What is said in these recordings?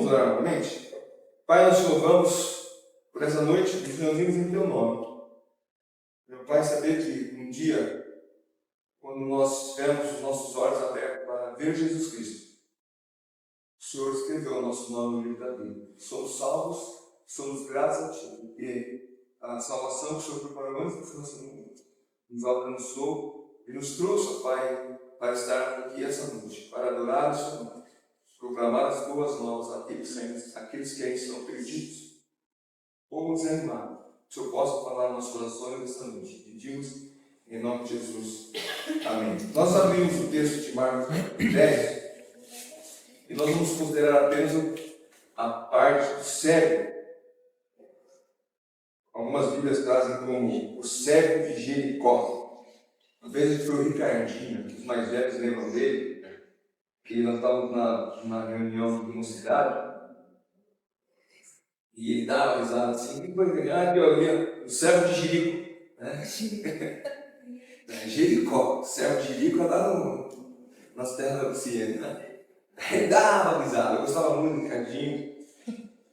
orar novamente? Pai, nós te louvamos por essa noite que nos reunimos em Teu nome. Meu Pai, saber que um dia, quando nós tivermos os nossos olhos abertos para ver Jesus Cristo, o Senhor escreveu o nosso nome no livro da Bíblia. Somos salvos, somos gratos a Ti, porque a salvação que o Senhor preparou antes da fundação do mundo nos alcançou e nos trouxe, Pai, para estar aqui essa noite, para adorar o Seu nome, proclamar as boas novas àqueles que ainda estão perdidos ou desanimados. Que o Senhor possa falar nos nossos corações nesta noite. Pedimos em nome de Jesus. Amém. Nós abrimos o texto de Marcos 10 e nós vamos considerar apenas a parte do cego. Algumas Bíblias trazem como o cego de Jericó. Uma vez a gente foi o Ricardinho, que os mais velhos lembram dele, que nós estávamos numa reunião de uma cidade e ele dava risada assim, que foi aqui, olha, o cego de Jerico. Né? Jericó, o cego de Jerico é lá nas terras da Luciene, né? Ele dava risada, eu gostava muito do Ricardinho,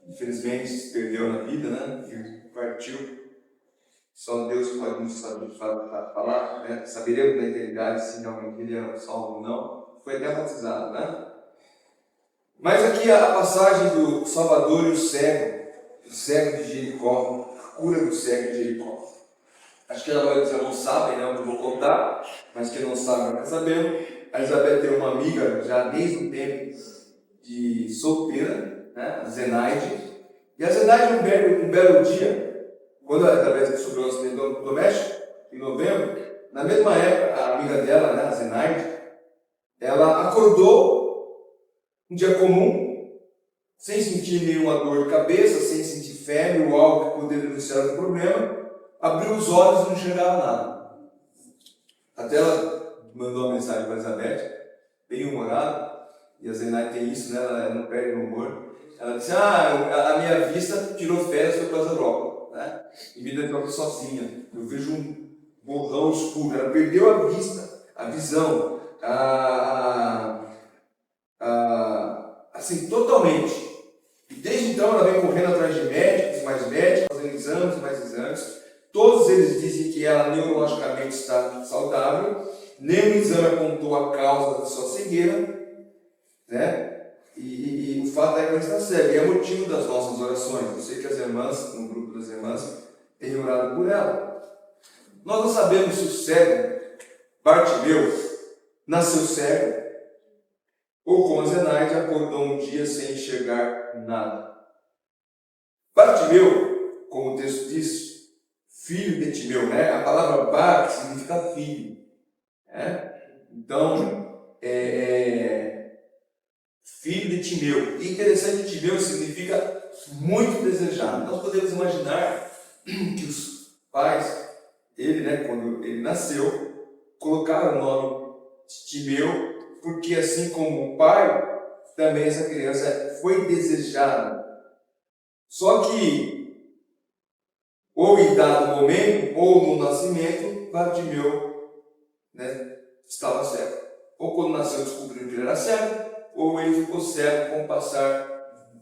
infelizmente se perdeu na vida, né? E partiu. Só Deus pode nos falar, né? Saberemos na eternidade se realmente ele era salvo ou não. Foi até batizado, né? Mas aqui a passagem do Salvador e o cego de Jericó, a cura do cego de Jericó. Acho que a maioria dos irmãos sabem, né? Eu vou contar, mas quem não sabe vai saber. A Elizabeth tem uma amiga já desde o tempo de solteira, né? A Zenaide. E a Zenaide, um belo dia, quando a Elizabeth sofreu um acidente doméstico, em novembro, na mesma época, a amiga dela, né? A Zenaide, ela acordou um dia comum, sem sentir nenhuma dor de cabeça, sem sentir febre ou algo que poderia denunciar o problema, abriu os olhos e não enxergava nada. Até ela mandou uma mensagem para a Elizabeth, bem humorada, e a Zenaide tem isso, né? Ela não perde o humor. Ela disse, a minha vista tirou férias para a Europa, né? E me deixou sozinha. Eu vejo um borrão escuro. Ela perdeu a vista, a visão, assim, totalmente. E desde então ela vem correndo atrás de médicos, mais médicos, fazendo exames, mais exames. Todos eles dizem que ela neurologicamente está saudável. Nenhum exame apontou a causa da sua cegueira, né? E o fato é que ela está cega. E é motivo das nossas orações. Eu sei que as irmãs, no grupo das irmãs, têm orado por ela. Nós não sabemos se o cego, Bartimeu, nasceu cego, ou como a Zenaide acordou um dia sem enxergar nada. Bartimeu, como o texto diz, filho de Timeu, né? A palavra Bar significa filho. Né? Então, filho de Timeu. E interessante, Timeu significa muito desejado. Nós podemos imaginar que os pais, ele, né, quando ele nasceu, colocaram o nome de Timeu, porque assim como o pai, também essa criança foi desejada. Só que, ou em dado momento, ou no nascimento, Bartimeu, né, estava cego. Ou quando nasceu descobriu que ele era cego, ou ele ficou cego com o passar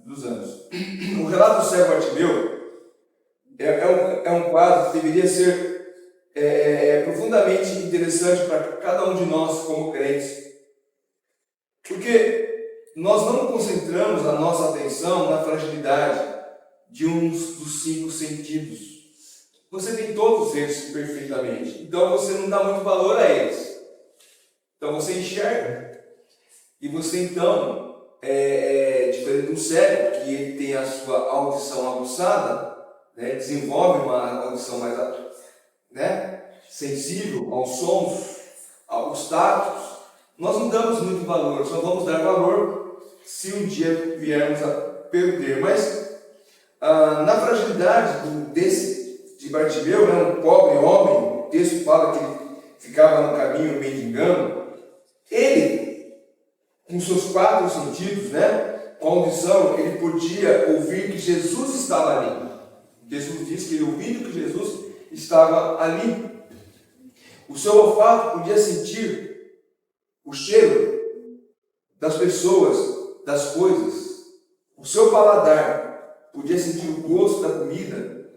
dos anos. O relato do cego Bartimeu é um quadro que deveria ser profundamente interessante para cada um de nós como crentes. Porque nós não concentramos a nossa atenção na fragilidade de um dos 5 sentidos. Você tem todos eles perfeitamente, então você não dá muito valor a eles. Então você enxerga. E você então, diferente do cego, que ele tem a sua audição aguçada, né, desenvolve uma audição mais, né, sensível aos sons, aos tatos, nós não damos muito valor, só vamos dar valor se um dia viermos a perder. Mas na fragilidade de Bartimeu, né, um pobre homem, o texto fala que ele ficava no caminho mendigando, ele, com seus 4 sentidos, né, com a audição, ele podia ouvir que Jesus estava ali. Jesus diz que ele ouvindo que Jesus estava ali. O seu olfato podia sentir o cheiro das pessoas, das coisas. o seu paladar podia sentir o gosto da comida,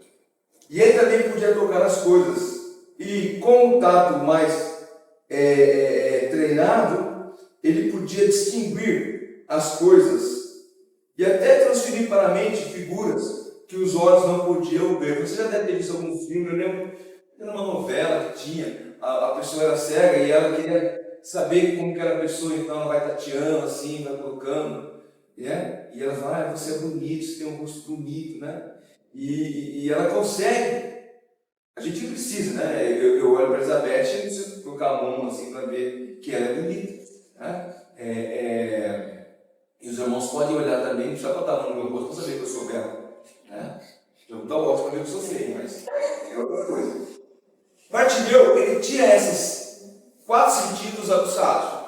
e ele também podia tocar as coisas. E com um tato mais treinado, ele podia distinguir as coisas e até transferir para a mente figuras que os olhos não podiam ver. Você já deve ter visto algum filme, eu lembro de uma novela que tinha, a pessoa era cega e ela queria saber como que era a pessoa, então ela vai tateando assim, vai colocando, né? E ela fala, você é bonito, você tem um rosto bonito, né? E ela consegue. A gente não precisa, né? Eu olho para a Elizabeth e não preciso colocar a mão assim para ver que ela é bonita, né? E os irmãos podem olhar também, não precisa botar a mão no meu rosto para saber que eu sou belo, né? Eu não dou óculos para ver que eu sou feio, mas é outra coisa. Bartimeu, ele tinha esses 4 sentidos aguçados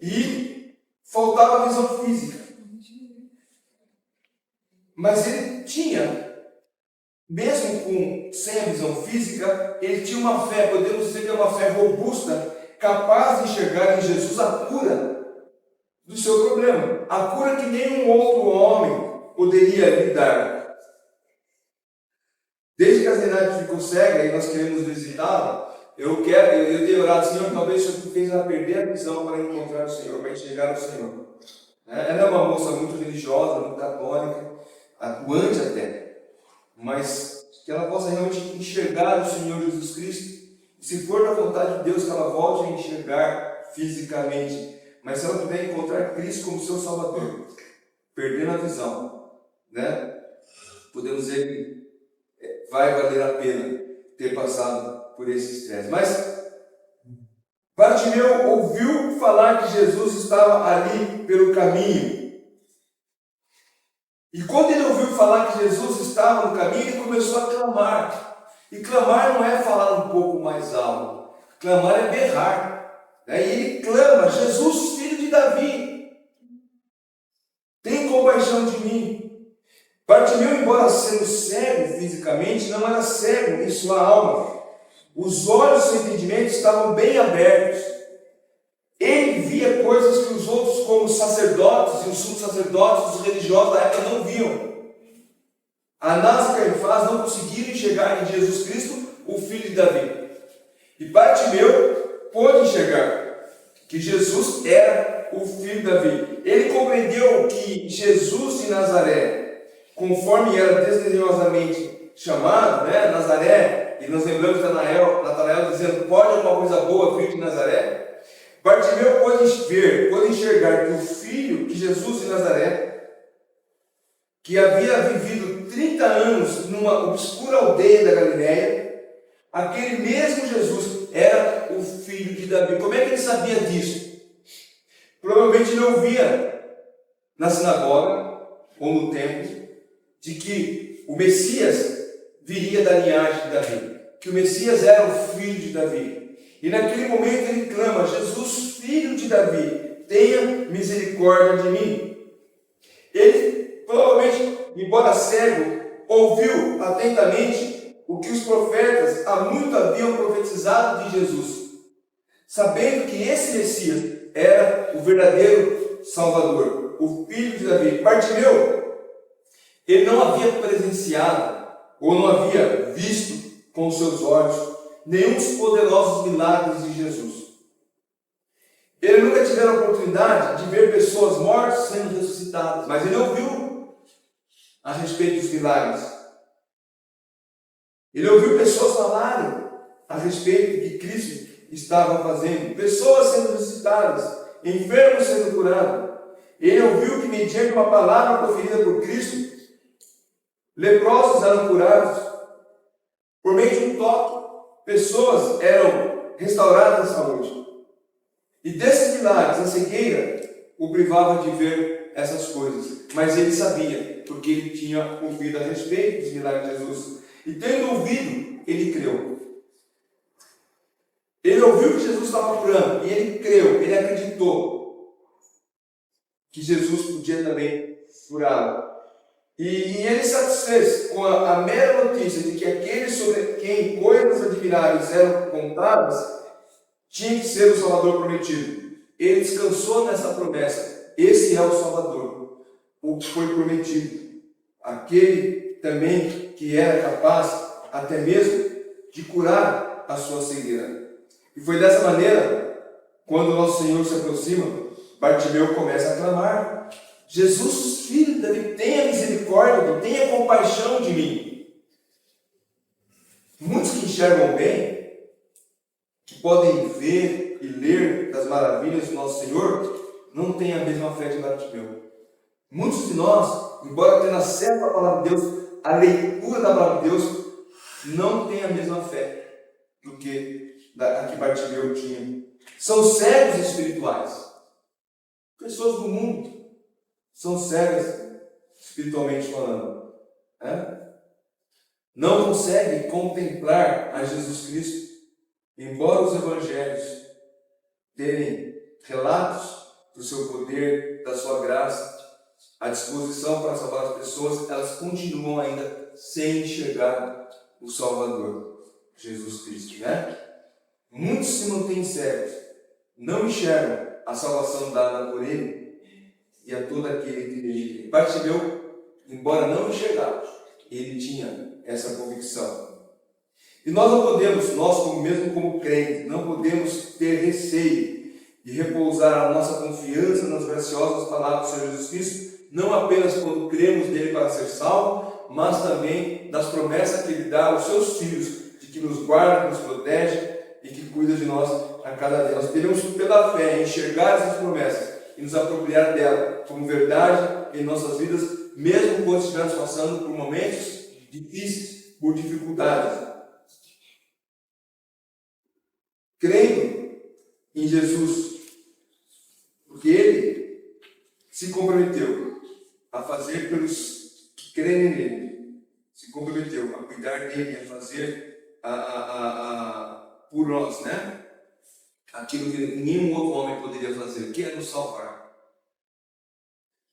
e faltava a visão física. Mas ele tinha, mesmo sem a visão física, ele tinha uma fé, podemos dizer que é uma fé robusta, capaz de enxergar em Jesus a cura do seu problema, a cura que nenhum outro homem poderia lhe dar. Desde que a Zenate ficou cega e nós queremos visitá-la, eu tenho orado, Senhor, talvez o Senhor fez ela perder a visão para encontrar o Senhor, para enxergar o Senhor. Ela é uma moça muito religiosa, muito católica, atuante até, mas que ela possa realmente enxergar o Senhor Jesus Cristo, e se for da vontade de Deus, que ela volte a enxergar fisicamente, mas se ela puder encontrar Cristo como seu Salvador, perdendo a visão, né? Podemos dizer que vai valer a pena ter passado por esse estresse. Mas Bartimeu ouviu falar que Jesus estava ali pelo caminho. E quando ele ouviu falar que Jesus estava no caminho, ele começou a clamar. E clamar não é falar um pouco mais alto. Clamar é berrar. E ele clama, Jesus, filho de Davi, tem compaixão de mim. Bartimeu, embora sendo cego fisicamente, não era cego em sua alma. Os olhos do seu entendimento estavam bem abertos. Ele via coisas que os outros, como os sacerdotes e os sumos sacerdotes, os religiosos da época, não viam. Anás e Caifás não conseguiram enxergar em Jesus Cristo o filho de Davi. E Bartimeu pôde enxergar que Jesus era o filho de Davi. Ele compreendeu que Jesus de Nazaré, conforme era desdenhosamente chamado, né, Nazaré, e nós lembramos de Natanael dizendo, pode alguma coisa boa, filho de Nazaré? Bartimeu pôde enxergar que o filho de Jesus de Nazaré, que havia vivido 30 anos numa obscura aldeia da Galileia, aquele mesmo Jesus era o filho de Davi. Como é que ele sabia disso? Provavelmente ele ouvia na sinagoga ou no templo de que o Messias viria da linhagem de Davi, que o Messias era o filho de Davi. E naquele momento ele clama, Jesus, filho de Davi, tenha misericórdia de mim. Ele provavelmente, embora cego, ouviu atentamente o que os profetas há muito haviam profetizado de Jesus, sabendo que esse Messias era o verdadeiro Salvador, o filho de Davi. Bartimeu, ele não havia presenciado ou não havia visto com os seus olhos nenhum dos poderosos milagres de Jesus. Ele nunca teve a oportunidade de ver pessoas mortas sendo ressuscitadas, mas ele ouviu a respeito dos milagres. Ele ouviu pessoas falarem a respeito do que Cristo estava fazendo, pessoas sendo ressuscitadas, enfermos sendo curados. Ele ouviu que, mediante uma palavra proferida por Cristo, leprosos eram curados. Por meio de um toque, pessoas eram restauradas à saúde. E desses milagres, a cegueira o privava de ver essas coisas. Mas ele sabia, porque ele tinha ouvido a respeito dos milagres de Jesus. E tendo ouvido, ele creu. Ele ouviu que Jesus estava curando, e ele creu, ele acreditou que Jesus podia também curá-lo. E ele satisfez com a mera notícia de que aqueles sobre quem coisas admiráveis eram contadas tinha que ser o Salvador prometido. Ele descansou nessa promessa. Esse é o Salvador. o que foi prometido. Aquele também que era capaz até mesmo de curar a sua cegueira. E foi dessa maneira, quando o nosso Senhor se aproxima, Bartimeu começa a clamar: Jesus, filho de Davi, tenha misericórdia, tenha compaixão de mim. Muitos que enxergam bem, que podem ver e ler das maravilhas do nosso Senhor, não têm a mesma fé de Bartimeu. Muitos de nós, embora tenham acesso à palavra de Deus, a leitura da palavra de Deus, não têm a mesma fé do que a que Bartimeu tinha. São cegos espirituais. Pessoas do mundo são cegas espiritualmente falando. Não conseguem contemplar a Jesus Cristo, embora os evangelhos terem relatos do seu poder, da sua graça, à disposição para salvar as pessoas, elas continuam ainda sem enxergar o Salvador, Jesus Cristo, Muitos se mantêm cegos, não enxergam a salvação dada por Ele e a todo aquele que nele crê. Bartimeu, embora não enxergasse, ele tinha essa convicção. E nós não podemos, mesmo como crentes, não podemos ter receio de repousar a nossa confiança nas graciosas palavras do Senhor Jesus Cristo, não apenas quando cremos nele para ser salvo, mas também das promessas que Ele dá aos seus filhos, de que nos guarda, nos protege e que cuida de nós a cada dia. Nós devemos, pela fé, enxergar essas promessas e nos apropriar dela como verdade em nossas vidas, mesmo quando estivermos passando por momentos difíceis, por dificuldades. Crendo em Jesus, porque Ele se comprometeu a fazer pelos que creem nele, se comprometeu a cuidar dele, a fazer por nós, aquilo que nenhum outro homem poderia fazer, que é nos salvar.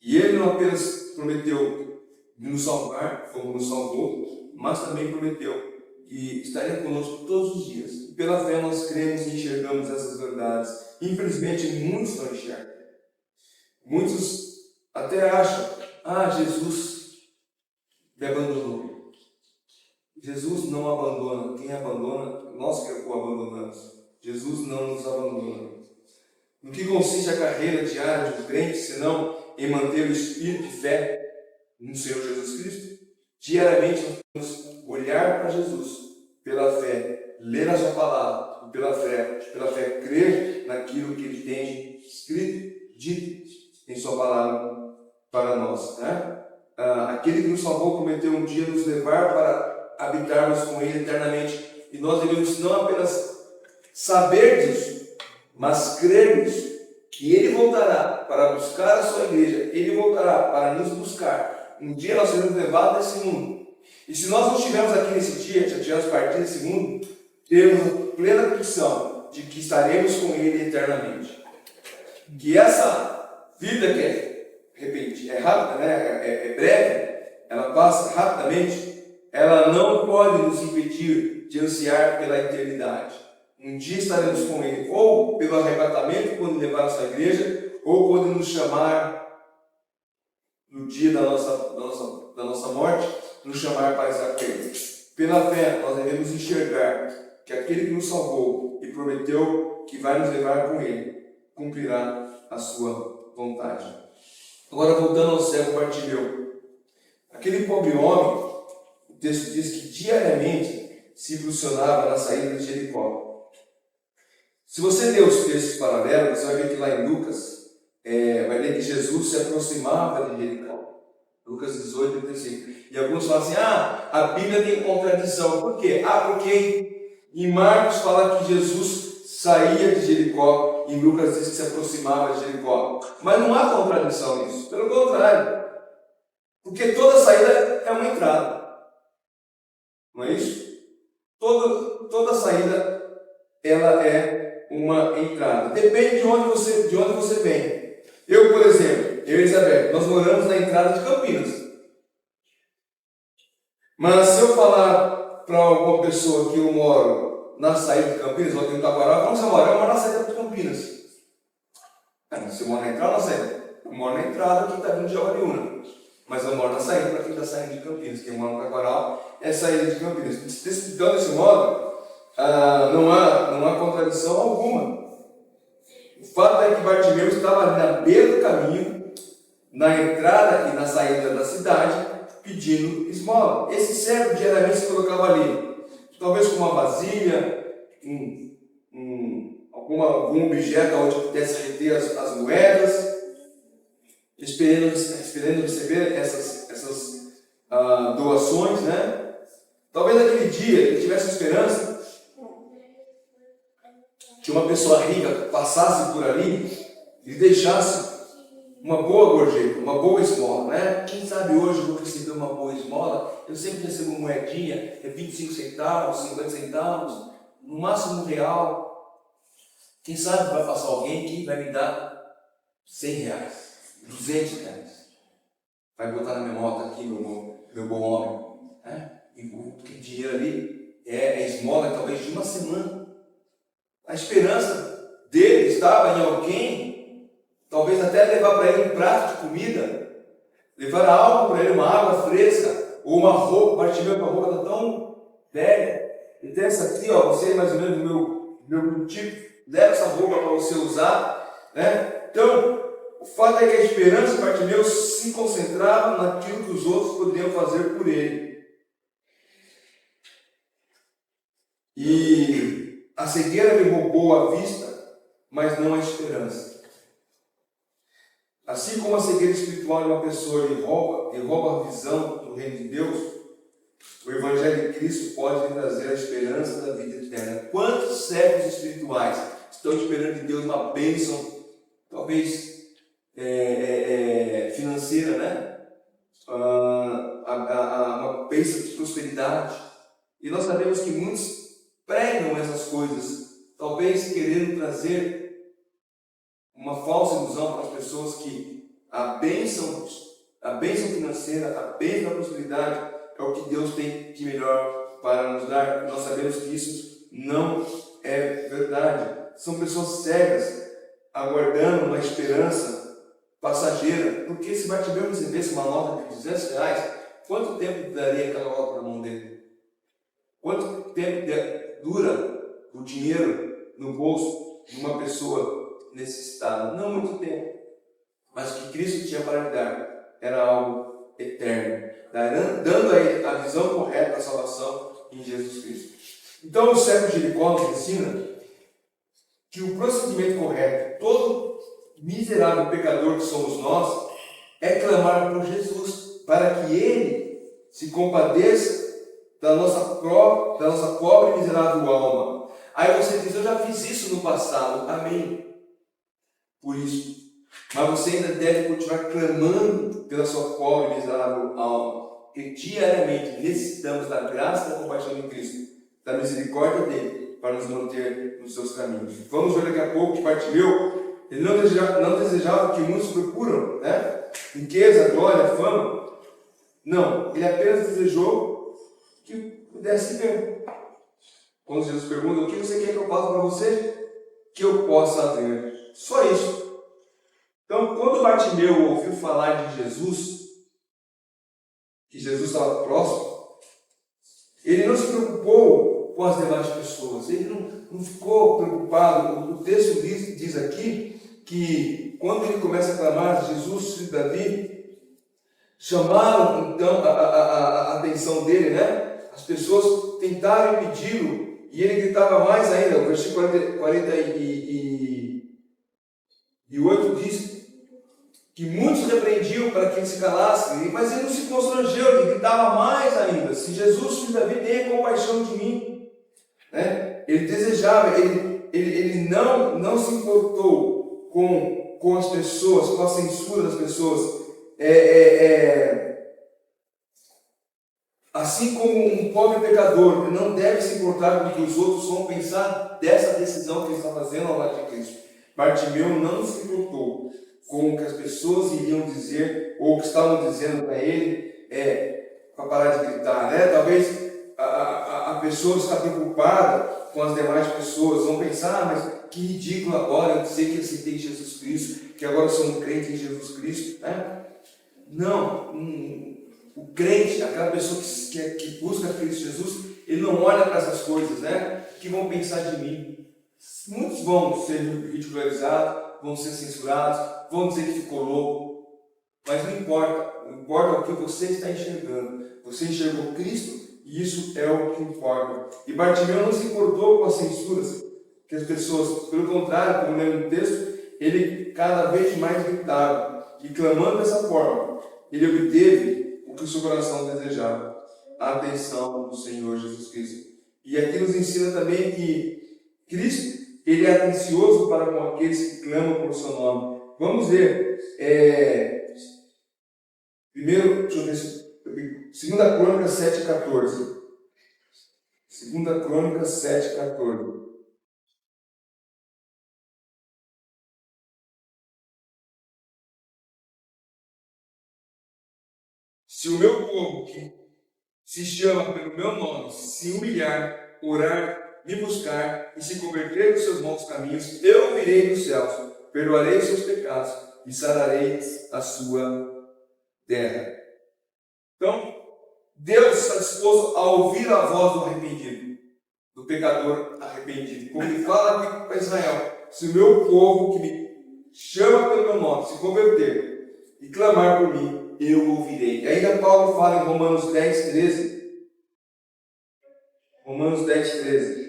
E Ele não apenas prometeu nos salvar, como nos salvou, mas também prometeu que estaria conosco todos os dias. E pela fé nós cremos e enxergamos essas verdades. Infelizmente, muitos não enxergam. Muitos até acham: Jesus me abandonou. Jesus não abandona. Quem abandona, nós que o abandonamos. Jesus não nos abandona. No que consiste a carreira diária de um crente, senão em manter o espírito de fé no Senhor Jesus Cristo? Diariamente nós temos olhar para Jesus pela fé, ler a sua palavra, e pela fé crer naquilo que Ele tem escrito, dito em sua palavra para nós. Aquele que nos salvou prometeu um dia nos levar para habitarmos com Ele eternamente, e nós devemos não apenas saber disso, mas crer nisso, que Ele voltará para buscar a sua igreja, Ele voltará para nos buscar. Um dia nós seremos levados desse mundo. E se nós não estivermos aqui nesse dia, já tivermos partido desse mundo, temos plena convicção de que estaremos com Ele eternamente. Que essa vida que é rápida, é breve, ela passa rapidamente, ela não pode nos impedir de ansiar pela eternidade. Um dia estaremos com Ele, ou pelo arrebatamento, quando levar a sua igreja, ou quando nos chamar no dia da nossa morte, nos chamar para estar com Ele. Pela fé, nós devemos enxergar que aquele que nos salvou e prometeu que vai nos levar com Ele, cumprirá a sua vontade. Agora, voltando ao cego Bartimeu. Aquele pobre homem, o texto diz que diariamente se posicionava na saída de Jericó. Se você ler os textos paralelos, você vai ver que lá em Lucas, vai ver que Jesus se aproximava de Jericó. Lucas 18, 35. E alguns falam assim: a Bíblia tem contradição. Por quê? Porque em Marcos fala que Jesus saía de Jericó, e em Lucas diz que se aproximava de Jericó. Mas não há contradição nisso. Pelo contrário. Porque toda saída é uma entrada. Não é isso? Toda saída ela é uma entrada. Depende de onde você vem. Eu, por exemplo, eu e Isabel, nós moramos na entrada de Campinas. Mas se eu falar para alguma pessoa que eu moro na saída de Campinas, ou aqui no Taquaral, como você mora? Eu moro na saída de Campinas. Você mora na entrada ou na saída? Eu moro na entrada que está vindo de Jaguariúna. mas eu moro na saída, para quem está saindo de Campinas. Quem mora no Taquaral é saída de Campinas. Então, desse modo, não há contradição alguma. O fato é que Bartimeu estava ali na beira do caminho, na entrada e na saída da cidade, pedindo esmola. Esse cego diariamente se colocava ali, talvez com uma vasilha, algum objeto onde pudesse reter as moedas, esperando receber essas doações, né? Talvez naquele dia ele tivesse esperança que uma pessoa rica passasse por ali e deixasse uma boa gorjeta, uma boa esmola, né? Quem sabe hoje eu vou receber uma boa esmola, eu sempre recebo uma moedinha, é 25 centavos, 50 centavos, no máximo R$1. Quem sabe vai passar alguém que vai me dar R$100, R$200. Vai botar na minha moto aqui, meu bom homem. Né? E porque dinheiro ali é esmola talvez de uma semana. A esperança dele estava em alguém, talvez até levar para ele um prato de comida, levar algo para ele, uma água fresca, ou uma roupa. Bartimeu, a roupa está tão velha. E tem essa aqui, ó, você mais ou menos do meu tipo, leva essa roupa para você usar, né? Então, o fato é que a esperança de Bartimeu se concentrava naquilo que os outros poderiam fazer por ele. E a cegueira lhe roubou a vista, mas não a esperança. Assim como a cegueira espiritual de uma pessoa lhe rouba a visão do reino de Deus, o Evangelho de Cristo pode lhe trazer a esperança da vida eterna. Quantos cegos espirituais estão esperando de Deus uma bênção, talvez financeira, né? Uma bênção de prosperidade. E nós sabemos que muitos pregam essas coisas, talvez querendo trazer uma falsa ilusão para as pessoas que a bênção financeira, a bênção da prosperidade é o que Deus tem de melhor para nos dar. Nós sabemos que isso não é verdade. São pessoas cegas, aguardando uma esperança passageira. Porque se Bartimeu recebesse uma nota de R$200, quanto tempo daria aquela nota na mão dele? Quanto tempo dura o dinheiro no bolso de uma pessoa necessitada? Não muito tempo. Mas o que Cristo tinha para lhe dar era algo eterno, dando a visão correta da salvação em Jesus Cristo. Então, o servo de Jericó nos ensina que o procedimento correto, todo miserável pecador que somos nós, é clamar por Jesus, para que Ele se compadeça da nossa pobre e miserável alma. Aí você diz, eu já fiz isso no passado, amém. Por isso, mas você ainda deve continuar clamando pela sua pobre e miserável alma, porque diariamente necessitamos da graça e da compaixão de Cristo, da misericórdia dele, para nos manter nos seus caminhos. Vamos ver daqui a pouco que Bartimeu, ele não desejava que muitos procuram, né? Riqueza, glória, fama. Não, ele apenas desejou que pudesse ver. Quando Jesus pergunta, o que você quer que eu faça para você? Que eu possa ver. Só isso. Então, quando Bartimeu ouviu falar de Jesus, que Jesus estava próximo, ele não se preocupou com as demais pessoas, ele não ficou preocupado. O texto diz aqui que quando ele começa a clamar Jesus, filho de Davi, chamaram então a atenção dele, né? As pessoas tentaram impedi-lo e ele gritava mais ainda. O versículo 48 diz que muitos repreendiam para que ele se calasse, mas ele não se constrangeu, ele gritava mais ainda: se Jesus, filho de Davi, tenha compaixão de mim. Né? Ele desejava, ele não se importou com as pessoas, com a censura das pessoas. Assim como um pobre pecador não deve se importar com o que os outros vão pensar dessa decisão que ele está fazendo ao lado de Cristo, Bartimeu não se importou com o que as pessoas iriam dizer ou o que estavam dizendo para ele, para parar de gritar, né? Talvez a pessoa está preocupada com as demais pessoas, vão pensar, mas que ridículo agora eu dizer que aceitei Jesus Cristo, que agora eu sou um crente em Jesus Cristo, né? Não, o crente, aquela pessoa que busca Cristo Jesus, ele não olha para essas coisas, né? O que vão pensar de mim? Muitos vão ser ridicularizados, vão ser censurados, vão dizer que ficou louco, mas não importa. O que importa é o que você está enxergando. Você enxergou Cristo e isso é o que importa. E Bartimeu não se importou com as censuras que as pessoas, pelo contrário, como lemos no texto, ele cada vez mais gritava e clamando dessa forma, ele obteve o que o seu coração desejava, a atenção do Senhor Jesus Cristo. E aqui nos ensina também que Cristo, ele é atencioso para com aqueles que clamam por seu nome. Vamos ver, primeiro, deixa eu ver, 2 Crônicas 7,14. 2 Crônicas 7,14. Se o meu povo, que se chama pelo meu nome, se humilhar, orar, me buscar e se converter dos seus maus caminhos, eu virei dos céus, perdoarei seus pecados e sararei a sua terra. Então, Deus está disposto a ouvir a voz do arrependido, do pecador arrependido. Como ele fala aqui para Israel, se o meu povo que me chama pelo meu nome se converter e clamar por mim, eu ouvirei. E ainda Paulo fala em Romanos 10, 13. Romanos 10, 13.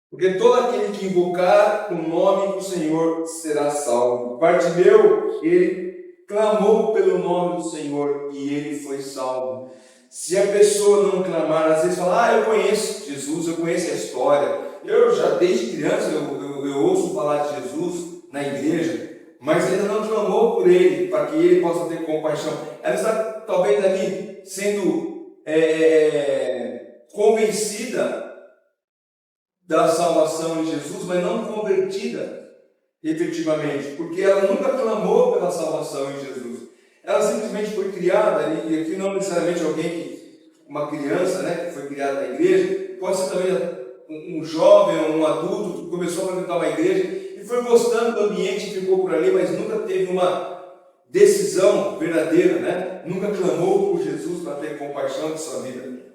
Porque todo aquele que invocar o nome do Senhor será salvo. Bartimeu, ele clamou pelo nome do Senhor e ele foi salvo. Se a pessoa não clamar, às vezes fala, eu conheço Jesus, eu conheço a história, eu já desde criança eu ouço falar de Jesus na igreja, mas ainda não clamou por ele, para que ele possa ter compaixão. Ela está talvez ali sendo convencida da salvação em Jesus, mas não convertida efetivamente, porque ela nunca clamou pela salvação em Jesus. Ela simplesmente foi criada, e aqui não necessariamente uma criança, né, que foi criada na igreja, pode ser também um jovem, um adulto que começou a frequentar uma igreja e foi gostando do ambiente e ficou por ali, mas nunca teve uma decisão verdadeira, né? Nunca clamou por Jesus para ter compaixão de sua vida.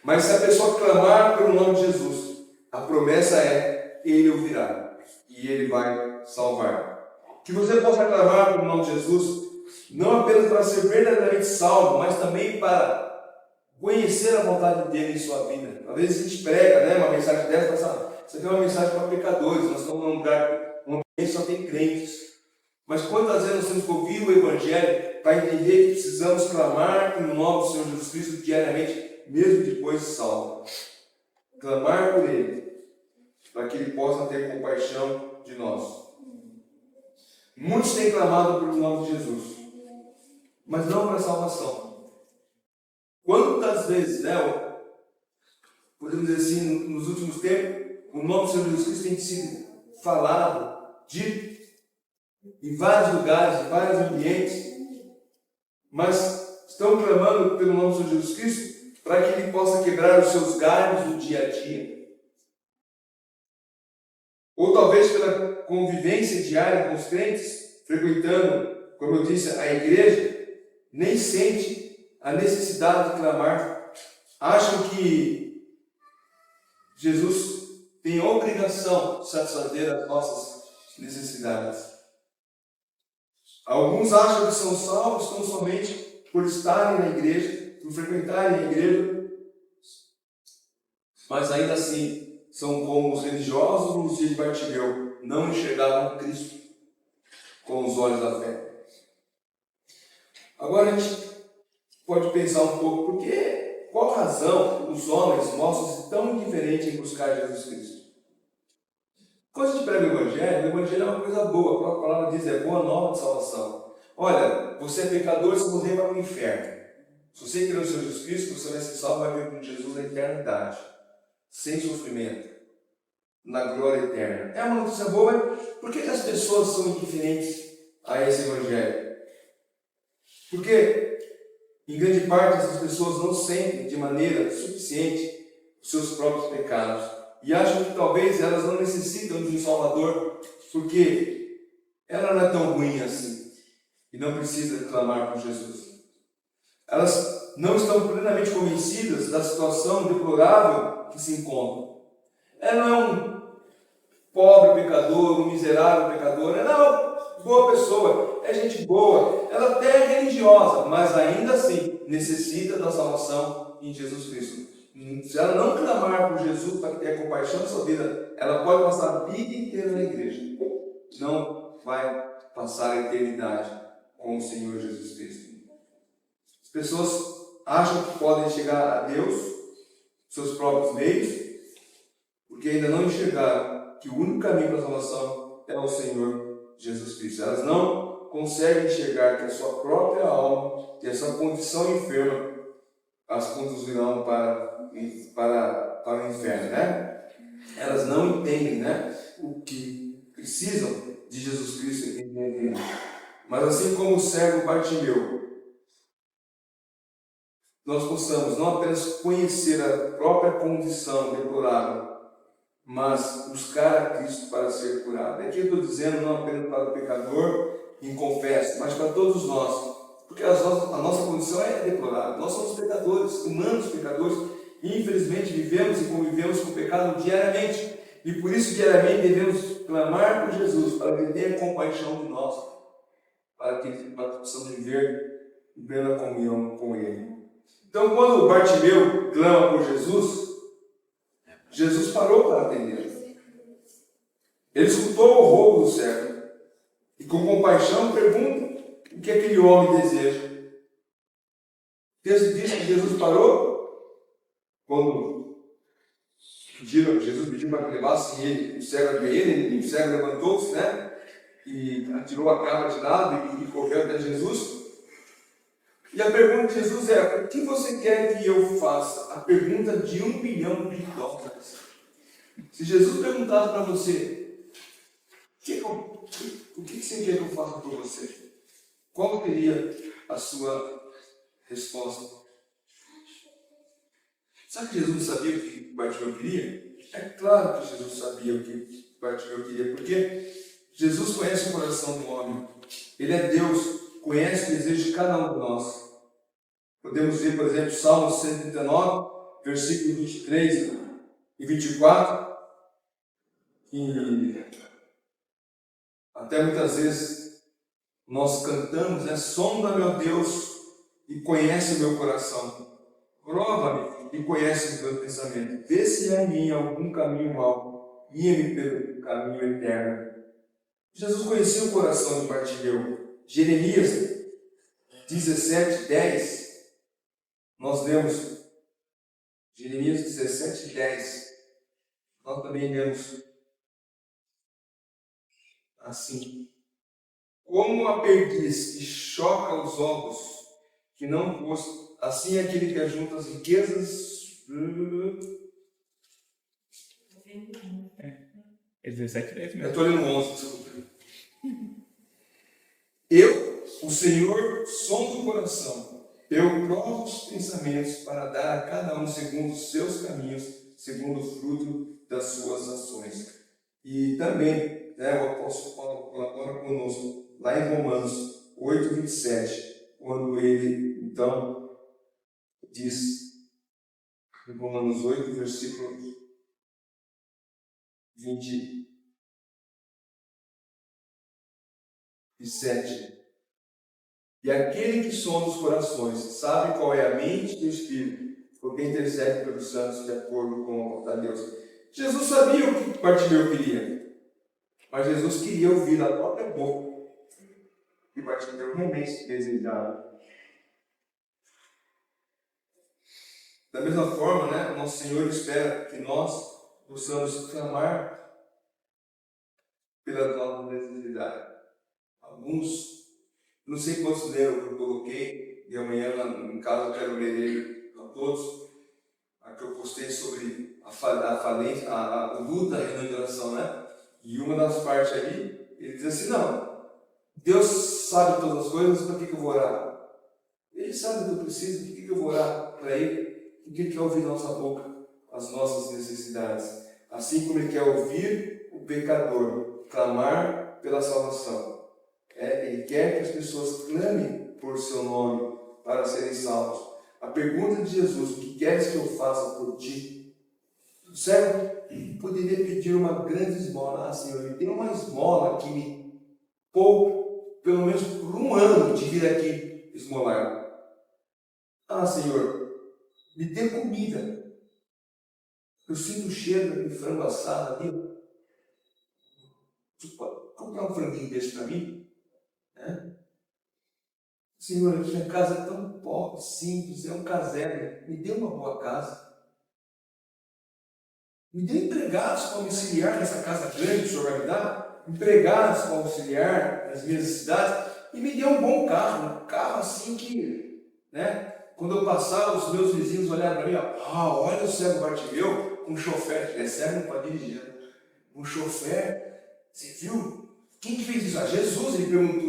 Mas se a pessoa clamar pelo nome de Jesus, a promessa é, ele ouvirá e ele vai salvar. Que você possa clamar pelo nome de Jesus, não apenas para ser verdadeiramente salvo, mas também para conhecer a vontade dele em sua vida. Às vezes a gente prega, né, uma mensagem dessa, isso aqui é uma mensagem para pecadores, nós estamos num lugar onde só tem crentes. Mas quantas vezes nós temos que ouvir o Evangelho para entender que precisamos clamar pelo nome do Senhor Jesus Cristo diariamente, mesmo depois de salvo. Clamar por Ele, para que Ele possa ter compaixão de nós. Muitos têm clamado pelo nome de Jesus, mas não para a salvação. Quantas vezes, né, podemos dizer assim, nos últimos tempos, o nome do Senhor Jesus Cristo tem sido falado, dito, em vários lugares, em vários ambientes, mas estão clamando pelo nome do Senhor Jesus Cristo para que Ele possa quebrar os seus galhos no dia a dia. Ou talvez pela convivência diária com os crentes, frequentando, como eu disse, a igreja, nem sente a necessidade de clamar. Acham que Jesus tem a obrigação de satisfazer as nossas necessidades. Alguns acham que são salvos tão somente por estarem na igreja, por frequentarem a igreja, mas ainda assim são como os religiosos nos dias de Bartimeu, não enxergavam Cristo com os olhos da fé. Agora a gente pode pensar um pouco, qual razão os homens mostram-se tão indiferentes em buscar Jesus Cristo? Quando a gente prega o Evangelho é uma coisa boa, a palavra diz, é boa nova de salvação. Olha, você é pecador, você vai para o inferno. Se você crer no Senhor Jesus Cristo, você vai ser salvo, vai ver com Jesus na eternidade, sem sofrimento, na glória eterna. É uma notícia boa, mas por que as pessoas são indiferentes a esse Evangelho? Porque, em grande parte, essas pessoas não sentem de maneira suficiente os seus próprios pecados. e acham que talvez elas não necessitam de um Salvador, porque ela não é tão ruim assim, e não precisa clamar por Jesus. Elas não estão plenamente convencidas da situação deplorável que se encontram. Ela não é um pobre pecador, um miserável pecador, ela é uma boa pessoa, é gente boa, ela até é religiosa, mas ainda assim necessita da salvação em Jesus Cristo. Se ela não clamar por Jesus para ter compaixão da sua vida, ela pode passar a vida inteira na igreja, não vai passar a eternidade com o Senhor Jesus Cristo. As pessoas acham que podem chegar a Deus, seus próprios meios, porque ainda não enxergaram que o único caminho para a salvação é o Senhor Jesus Cristo. Elas não conseguem enxergar que a sua própria alma e a sua condição enferma as conduzirão para o inferno, né? Elas não entendem, né, o que precisam de Jesus Cristo entender. Mas assim como o cego Bartimeu, nós possamos não apenas conhecer a própria condição deplorável, mas buscar a Cristo para ser curado. Aqui eu estou dizendo não apenas para o pecador inconfesso, mas para todos nós, porque a nossa condição é deplorável. Nós somos pecadores, humanos pecadores, e infelizmente vivemos e convivemos com o pecado diariamente, e por isso diariamente devemos clamar por Jesus para que ele tenha compaixão de nós, para que possamos viver em plena comunhão com ele. Então, quando Bartimeu clama por Jesus, Jesus parou para atender. Ele escutou o roubo do cego e, com compaixão, pergunta o que aquele homem deseja. O texto diz que Jesus parou quando Jesus pediu para que levasse ele, o cego até ele, e o cego levantou-se, né? E atirou a capa de lado e correu até Jesus. E a pergunta de Jesus é: o que você quer que eu faça? A pergunta de $1 bilhão. Se Jesus perguntasse para você, o que você quer que eu faça por você? Qual seria a sua resposta? Sabe que Jesus sabia o que Bartimeu queria? É claro que Jesus sabia o que Bartimeu queria, porque Jesus conhece o coração do homem. Ele é Deus, conhece o desejo de cada um de nós. Podemos ver, por exemplo, Salmo 139, versículos 23 e 24, e até muitas vezes nós cantamos, né? Sonda, meu Deus, e conhece o meu coração. Prova-me e conhece o meu pensamento. Vê se há em mim algum caminho mau, guia-me pelo caminho eterno. Jesus conhecia o coração de Bartimeu. Jeremias 17:10, nós lemos, Jeremias 17:10, nós também lemos assim: como a perdiz que choca os ovos, que não pôs, assim é aquele que ajunta as riquezas. É 17:10 mesmo. Eu estou lendo 11, desculpa. Eu, o Senhor, sondo o coração, eu provo os pensamentos para dar a cada um segundo os seus caminhos, segundo o fruto das suas ações. E também, né, o apóstolo Paulo colabora conosco, lá em Romanos 8:27, quando ele, então, diz, em Romanos 8, versículo 27, e aquele que sonda os corações sabe qual é a mente do Espírito, porque intercede pelos santos de acordo com a vontade de Deus. Jesus sabia o que Bartimeu queria, mas Jesus queria ouvir da própria boca que Bartimeu realmente desejava. Da mesma forma, né, nosso Senhor espera que nós possamos clamar pelas nossas necessidades. Alguns, não sei quantos leram que eu coloquei, e amanhã em casa eu quero ler ele a todos, a que eu postei sobre a falência, a luta da reunião de oração, né? E uma das partes ali, ele diz assim: não, Deus sabe todas as coisas, para que eu vou orar? Ele sabe o que eu preciso, por que eu vou orar para Ele? Porque Ele quer ouvir da nossa boca as nossas necessidades. assim como ele quer ouvir o pecador clamar pela salvação. Ele quer que as pessoas clamem por seu nome para serem salvos. A pergunta de Jesus: o que queres que eu faça por ti? O servo poderia pedir uma grande esmola. Senhor, me dê uma esmola que me poupe, pelo menos por um ano, de vir aqui esmolar. Senhor, me dê comida. Eu sinto o cheiro de frango assado ali. Você pode comprar um franguinho desse para mim? Senhor, a minha casa é tão pobre, simples, é um caserna. Me dê uma boa casa. Me dê empregados para auxiliar nessa casa grande que o Senhor vai me dar. Empregados para auxiliar nas minhas necessidades. E me dê um bom carro. Um carro assim que, quando eu passar, os meus vizinhos olharem para mim, olha o cego Bartimeu com um chofer. Cego não pode dirigir. Um chofer. Você viu? Quem que fez isso? Jesus.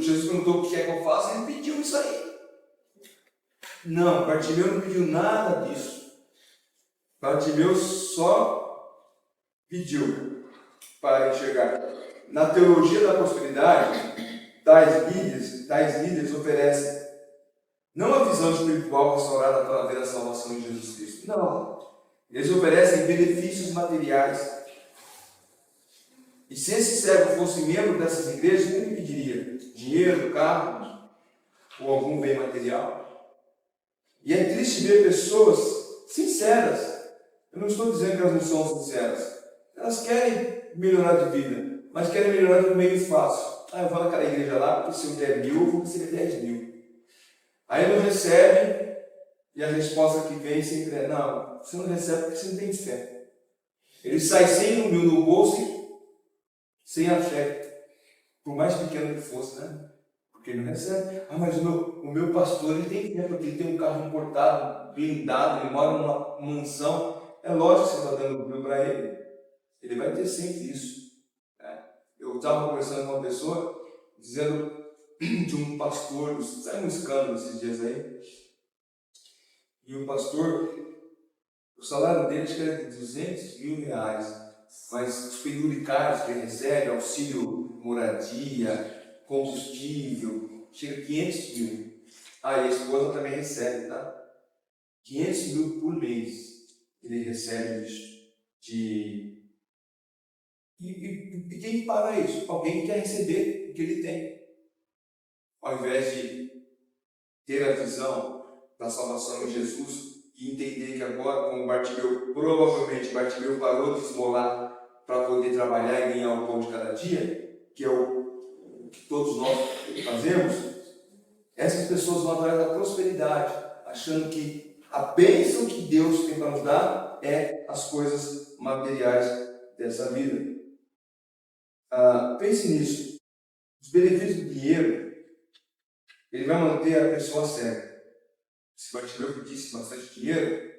Jesus perguntou o que é que eu faço, ele pediu isso aí. Não, Bartimeu não pediu nada disso. Bartimeu só pediu para enxergar. Na teologia da prosperidade, tais líderes oferecem não a visão espiritual restaurada para ver a salvação em Jesus Cristo. Não. Eles oferecem benefícios materiais. E se esse servo fosse membro dessas igrejas, o que ele pediria? Dinheiro, carro ou algum bem material? E é triste ver pessoas sinceras. Eu não estou dizendo que elas não são sinceras. Elas querem melhorar de vida, mas querem melhorar de um meio fácil. Eu vou naquela igreja lá, porque se eu der 1.000, eu vou receber 10.000. Aí não recebe, e a resposta que vem sempre é: não, você não recebe porque você não tem fé. Ele sai sem 1.000 no bolso, sem a fé, por mais pequeno que fosse, porque ele não recebe. Mas o meu pastor, ele tem fé, porque ele tem um carro importado, blindado, ele mora numa mansão. É lógico que você está dando 1.000 para ele. Ele vai ter sempre isso. Eu estava conversando com uma pessoa, dizendo de um pastor, saiu um escândalo esses dias aí, e o pastor, o salário dele acho que era de R$200.000, mas os penduricários que ele recebe, auxílio moradia, combustível, chega a 500 mil. E a esposa também recebe, tá? 500 mil por mês ele recebe isso. E quem paga isso? Alguém que quer receber o que ele tem. Ao invés de ter a visão da salvação em Jesus e entender que agora, como Bartimeu, provavelmente Bartimeu parou de esmolar para poder trabalhar e ganhar o pão de cada dia, que é o que todos nós fazemos, essas pessoas vão atrás da prosperidade, achando que a bênção que Deus tem para nos dar é as coisas materiais dessa vida. Pense nisso. Os benefícios do dinheiro, ele vai manter a pessoa cega. Se Bartimeu pedisse bastante dinheiro,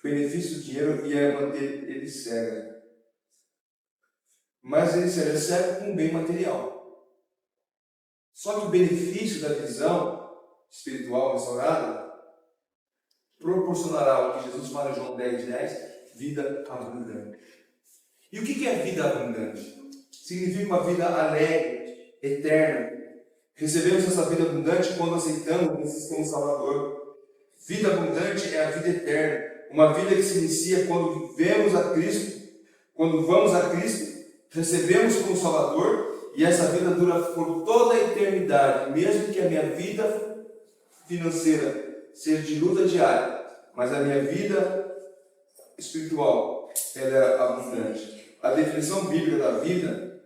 o benefício do dinheiro ia manter ele cego. Mas ele seria cego com um bem material. Só que o benefício da visão espiritual restaurada proporcionará o que Jesus fala em João 10:10, vida abundante. E o que é vida abundante? Significa uma vida alegre, eterna. Recebemos essa vida abundante quando aceitamos Jesus como Salvador. Vida abundante é a vida eterna. Uma vida que se inicia quando vivemos a Cristo, quando vamos a Cristo, recebemos como Salvador, e essa vida dura por toda a eternidade, mesmo que a minha vida financeira seja de luta diária, mas a minha vida espiritual, ela é abundante. A definição bíblica da vida,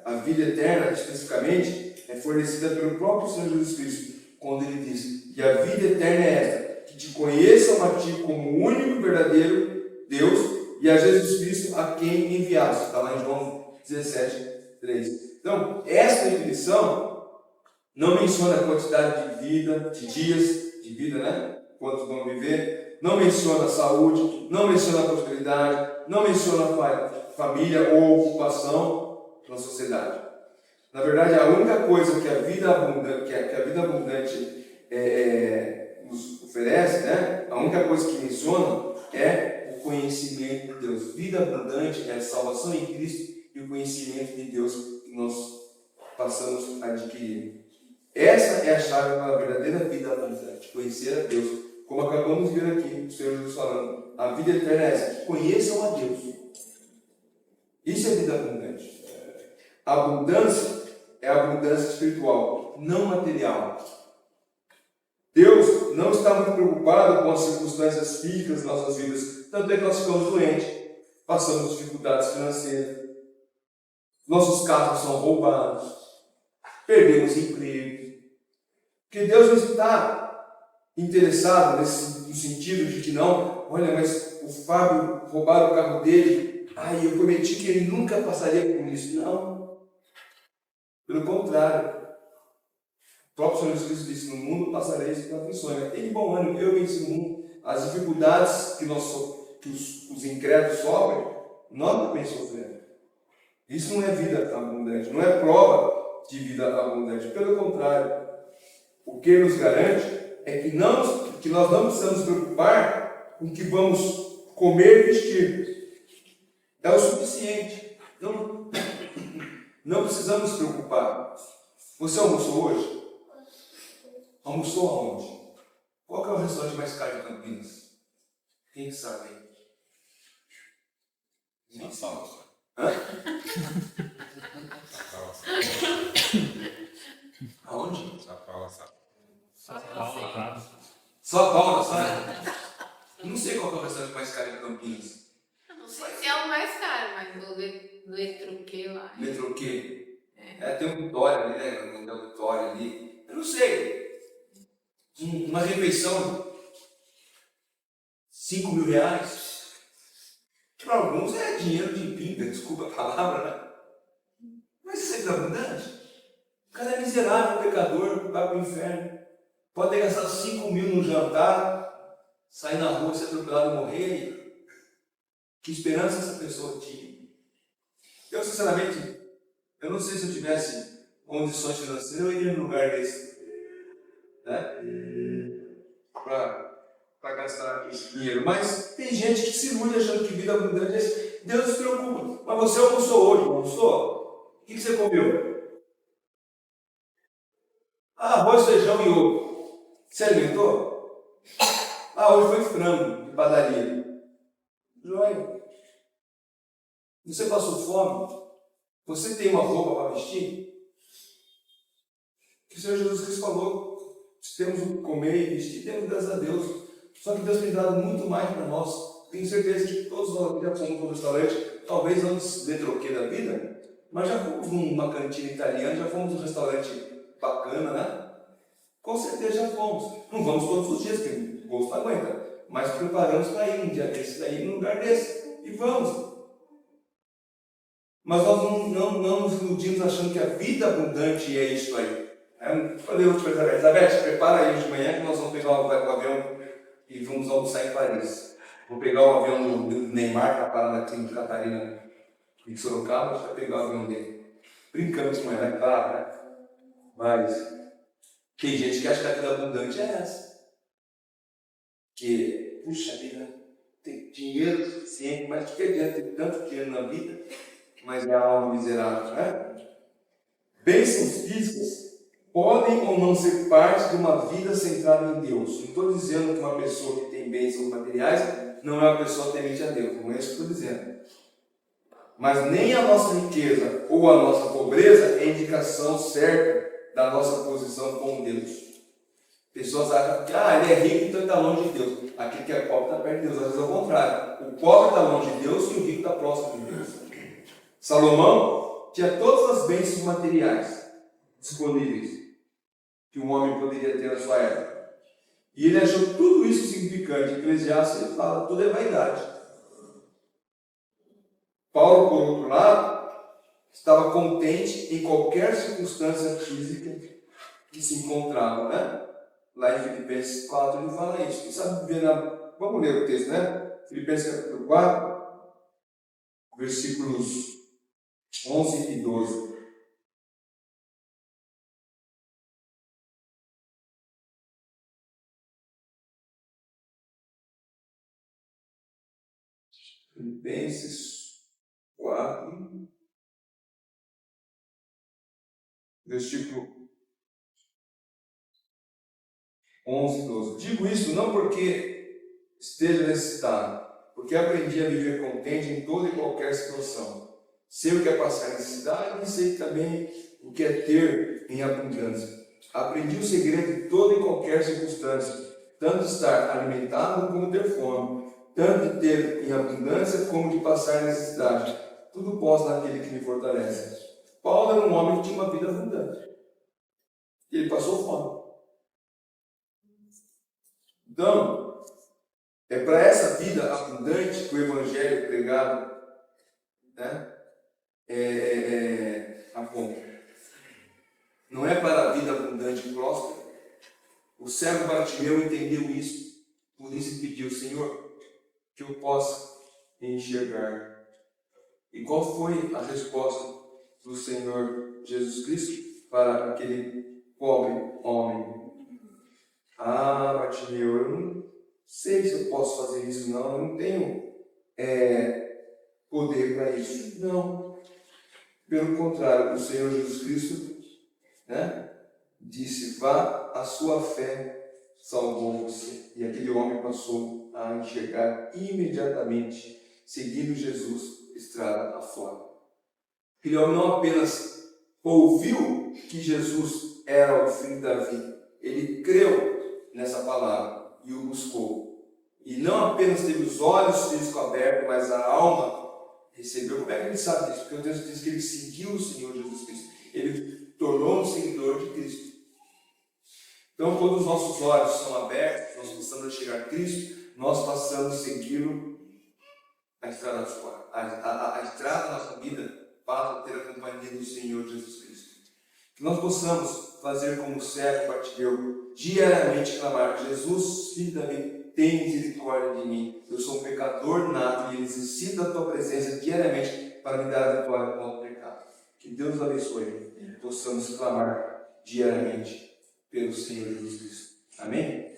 a vida eterna especificamente, é fornecida pelo próprio Senhor Jesus Cristo, quando ele diz: e a vida eterna é esta, que te conheçam a ti como o único verdadeiro Deus, e a Jesus Cristo a quem enviaste. Está lá em João 17:3. Então, essa definição não menciona a quantidade de vida, de dias de vida, quantos vão viver, não menciona a saúde, não menciona a prosperidade, não menciona a família ou ocupação na sociedade. Na verdade, a única coisa que a vida abundante nos oferece, a única coisa que menciona é o conhecimento conhecimento de Deus. Vida abundante é a salvação em Cristo e o conhecimento de Deus que nós passamos a adquirir. Essa é a chave para a verdadeira vida abundante, conhecer a Deus. Como acabamos de ver aqui, o Senhor Jesus falando, a vida eterna é essa, que conheçam a Deus. Isso é vida abundante. A abundância é a abundância espiritual, não material. Deus não está muito preocupado com as circunstâncias físicas das nossas vidas, tanto é que nós ficamos doentes, passamos dificuldades financeiras, nossos carros são roubados, perdemos emprego. Porque Deus não está interessado no sentido de que não, olha, mas o Fábio roubaram o carro dele, eu prometi que ele nunca passaria por isso. Não. Pelo contrário. O próprio Senhor Jesus disse, no mundo passareis por aflições. Mas tem de bom ânimo, eu venci o mundo. As dificuldades que os incrédulos sofrem, nós também sofremos. Isso não é vida abundante, não é prova de vida abundante. Pelo contrário, o que nos garante é que nós não precisamos nos preocupar com o que vamos comer e vestir. É o suficiente. Não precisamos nos preocupar. Você almoçou hoje? Almoçou aonde? Qual que é o restaurante mais caro de Campinas? Quem sabe? São Paulo. Hã? São Paulo. Aonde? São Paulo, sabe? São Paulo, sabe? Não sei qual que é o restaurante mais caro de Campinas. Eu não sei se é o mais caro, mas no Letruque lá. Letruque? Tem um Vitória ali, né? Um Vitória ali. Eu não sei. Uma refeição, 5 mil reais. Para alguns é dinheiro de pinga, desculpa a palavra, né? Mas isso é vida abundante. O cara é miserável, pecador, vai para o inferno. Pode ter gastado 5 mil no jantar, sair na rua, ser atropelado e morrer. Que esperança essa pessoa tinha? Eu, sinceramente, eu não sei se eu tivesse condições financeiras, eu iria num lugar desse. Né? Para gastar esse dinheiro. Mas tem gente que se ilude achando que vida abundante é isso. Deus se preocupa. Mas você almoçou hoje, não almoçou? O que você comeu? Arroz, feijão e ovo. Você alimentou? Hoje foi frango de padaria. Joia. Você passou fome? Você tem uma roupa para vestir? Que o Senhor Jesus Cristo falou. Se temos o que comer e vestir, temos graças a Deus. Só que Deus tem dado muito mais para nós. Tenho certeza que todos nós já fomos no restaurante, talvez não de troquê da vida, mas já fomos numa cantina italiana, já fomos num restaurante bacana, né? Com certeza já fomos. Não vamos todos os dias, porque o bolso não aguenta. Mas preparamos para ir um dia desse, daí num lugar desse. E vamos. Mas nós não nos iludimos achando que a vida abundante é isso aí. Eu falei hoje para a Elizabeth, prepara aí hoje de manhã que nós vamos pegar o avião e vamos almoçar em Paris. Vou pegar o avião do Neymar, que está parado aqui em Catarina, em Sorocaba, a gente vai pegar o avião dele. Brincamos com ela, é claro, né? Mas tem gente que acha que a vida abundante é essa. Que, puxa vida, tem dinheiro suficiente, mas que adianta ter tanto dinheiro na vida, mas é a alma miserável, né? Bênçãos físicas podem ou não ser parte de uma vida centrada em Deus. Não estou dizendo que uma pessoa que tem bênçãos materiais não é uma pessoa temente a Deus. Não é isso que estou dizendo. Mas nem a nossa riqueza ou a nossa pobreza é indicação certa da nossa posição com Deus. Pessoas acham que ele é rico, então ele está longe de Deus. Aquele que é pobre está perto de Deus. Às vezes é o contrário. O pobre está longe de Deus e o rico está próximo de Deus. Salomão tinha todas as bênçãos materiais disponíveis que um homem poderia ter na sua época. E ele achou tudo isso significante. Eclesiastes ele fala, tudo é vaidade. Paulo, por outro lado, estava contente em qualquer circunstância física que se encontrava, né? Lá em Filipenses 4 ele fala isso. Quem sabe ver Vamos ler o texto, né? Filipenses capítulo 4, versículos 11 e 12. Filipenses 4, versículo 11 e 12. Digo isso não porque esteja necessitado, porque aprendi a viver contente em toda e qualquer situação. Sei o que é passar necessidade e sei também o que é ter em abundância. Aprendi o segredo de toda e qualquer circunstância, tanto estar alimentado como ter fome, tanto de ter em abundância como de passar necessidade. Tudo posso naquele que me fortalece. Paulo era um homem que tinha uma vida abundante. Ele passou fome. Então, é para essa vida abundante que o Evangelho é pregado, né? Aponta. Não é para a vida abundante e próspera. O servo Bartimeu entendeu isso, por isso pediu: Senhor, que eu possa enxergar. E qual foi a resposta do Senhor Jesus Cristo para aquele pobre homem? Ah, Bartimeu, eu não sei se eu posso fazer isso, não. Eu não tenho poder para isso. Não. Pelo contrário, o Senhor Jesus Cristo, né, disse: vá, a sua fé salvou você. E aquele homem passou a enxergar imediatamente, seguindo Jesus estrada afora. Aquele homem não apenas ouviu que Jesus era o Filho de Davi, ele creu nessa palavra e o buscou. E não apenas teve os olhos físicos abertos, mas a alma recebeu. Como é que ele sabe disso? Porque o texto diz que ele seguiu o Senhor Jesus Cristo. Ele tornou um seguidor de Cristo. Então, quando os nossos olhos são abertos, nós passamos a chegar a Cristo, nós passamos a segui-lo a estrada fora. A estrada da nossa vida passa a ter a companhia do Senhor Jesus Cristo. Que nós possamos fazer como o servo Bartimeu, diariamente clamar: Jesus, Filho de Davi, tem misericórdia de mim. Eu sou um pecador nato e necessito da tua presença diariamente para me dar a vitória contra o pecado. Que Deus nos abençoe e possamos clamar diariamente pelo Senhor Jesus Cristo. Amém?